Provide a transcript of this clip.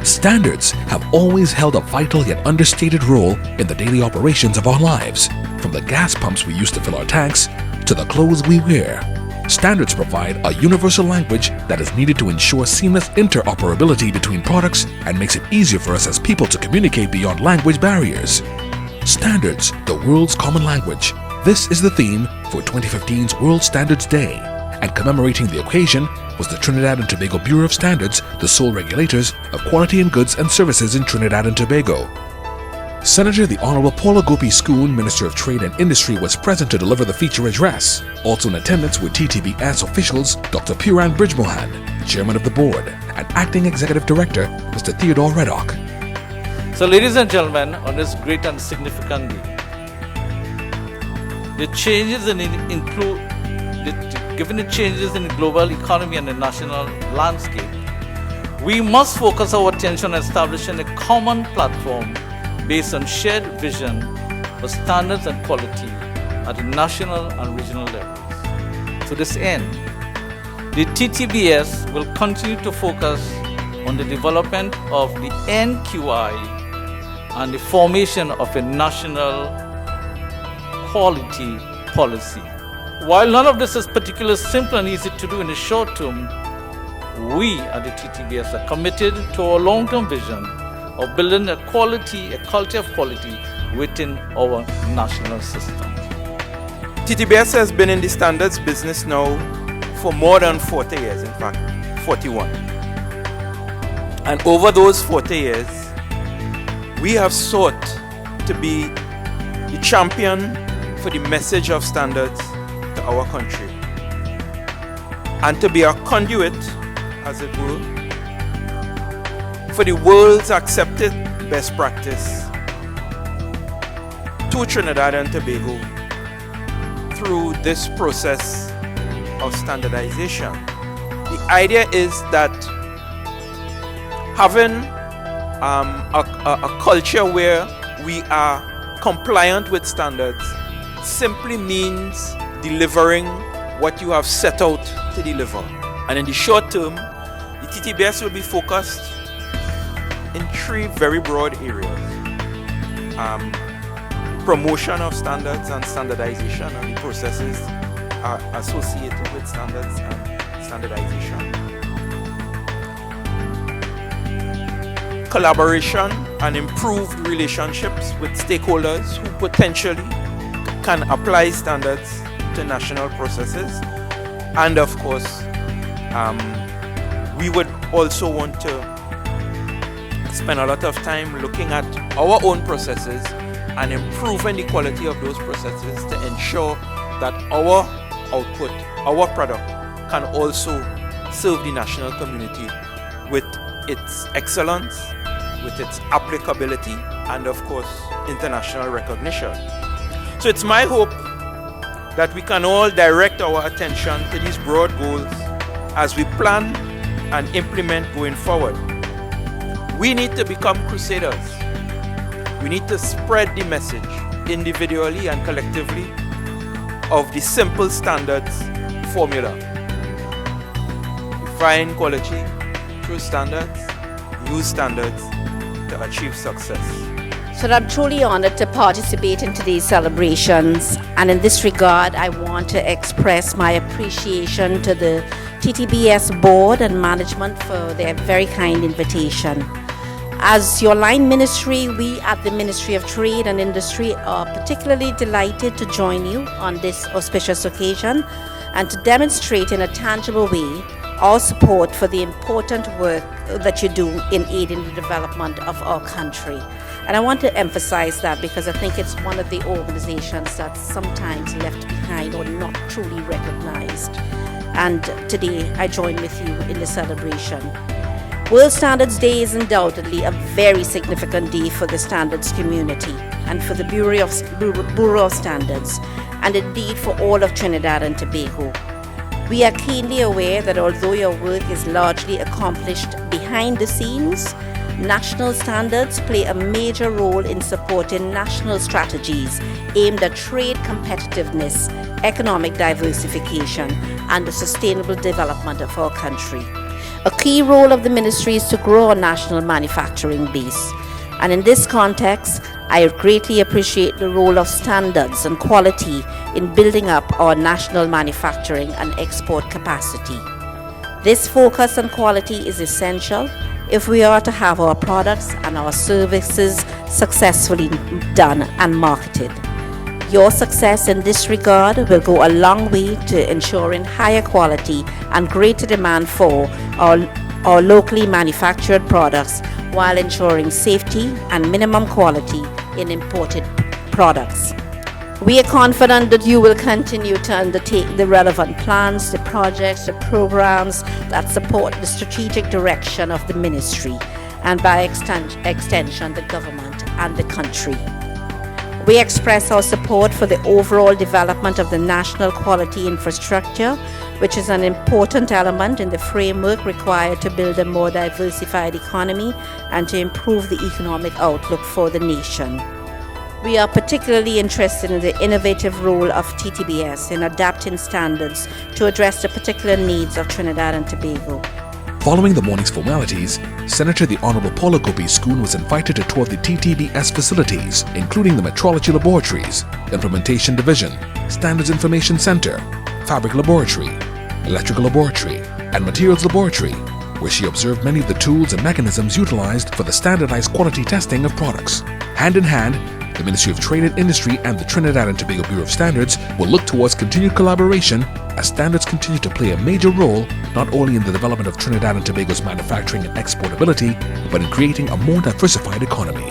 Standards have always held a vital yet understated role in the daily operations of our lives, from the gas pumps we use to fill our tanks to the clothes we wear. Standards provide a universal language that is needed to ensure seamless interoperability between products and makes it easier for us as people to communicate beyond language barriers. Standards, the world's common language. This is the theme for 2015's World Standards Day, and commemorating the occasion was the Trinidad and Tobago Bureau of Standards, the sole regulators of quality in goods and services in Trinidad and Tobago. Senator the Honourable Paula Gopee-Scoon, Minister of Trade and Industry, was present to deliver the feature address. Also in attendance were TTBS officials Dr. Puran Bridgemohan, Chairman of the Board, and Acting Executive Director Mr. Theodore Reddock. So ladies and gentlemen, on this great and significant day, given the changes in the global economy and the national landscape, we must focus our attention on establishing a common platform based on shared vision for standards and quality at the national and regional levels. To this end, the TTBS will continue to focus on the development of the NQI and the formation of a national quality policy. While none of this is particularly simple and easy to do in the short term, we at the TTBS are committed to our long-term vision of building a culture of quality within our national system. TTBS has been in the standards business now for more than 40 years, in fact, 41. And over those 40 years, we have sought to be the champion for the message of standards to our country and to be a conduit, as it were, for the world's accepted best practice to Trinidad and Tobago through this process of standardization. The idea is that having a culture where we are compliant with standards simply means delivering what you have set out to deliver. And in the short term, the TTBS will be focused in three very broad areas. Promotion of standards and standardization and the processes associated with standards and standardization. Collaboration and improved relationships with stakeholders who potentially can apply standards to national processes. And of course, we would also want to spend a lot of time looking at our own processes and improving the quality of those processes to ensure that our output, our product, can also serve the national community with its excellence, with its applicability, and of course, international recognition. So it's my hope that we can all direct our attention to these broad goals as we plan and implement going forward. We need to become crusaders. We need to spread the message individually and collectively of the simple standards formula. Define quality through standards, use standards to achieve success. So I'm truly honored to participate in today's celebrations, and in this regard I want to express my appreciation to the TTBS board and management for their very kind invitation. As your line ministry, we at the Ministry of Trade and Industry are particularly delighted to join you on this auspicious occasion and to demonstrate in a tangible way our support for the important work that you do in aiding the development of our country. And I want to emphasize that because I think it's one of the organizations that's sometimes left behind or not truly recognized. And today I join with you in the celebration. World Standards Day is undoubtedly a very significant day for the standards community and for the Bureau of Standards, and indeed for all of Trinidad and Tobago. We are keenly aware that although your work is largely accomplished behind the scenes, national standards play a major role in supporting national strategies aimed at trade competitiveness, economic diversification, and the sustainable development of our country. A key role of the ministry is to grow our national manufacturing base. And in this context, I greatly appreciate the role of standards and quality in building up our national manufacturing and export capacity. This focus on quality is essential if we are to have our products and our services successfully done and marketed. Your success in this regard will go a long way to ensuring higher quality and greater demand for our locally manufactured products while ensuring safety and minimum quality in imported products. We are confident that you will continue to undertake the relevant plans, the projects, the programs that support the strategic direction of the ministry and by extension the government and the country. We express our support for the overall development of the national quality infrastructure, which is an important element in the framework required to build a more diversified economy and to improve the economic outlook for the nation. We are particularly interested in the innovative role of TTBS in adapting standards to address the particular needs of Trinidad and Tobago. Following the morning's formalities, Senator the Honourable Paula Gopee-Scoon was invited to tour the TTBS facilities, including the Metrology Laboratories, Implementation Division, Standards Information Center, Fabric Laboratory, Electrical Laboratory, and Materials Laboratory, where she observed many of the tools and mechanisms utilized for the standardized quality testing of products. Hand in hand, the Ministry of Trade and Industry and the Trinidad and Tobago Bureau of Standards will look towards continued collaboration as standards continue to play a major role not only in the development of Trinidad and Tobago's manufacturing and exportability, but in creating a more diversified economy.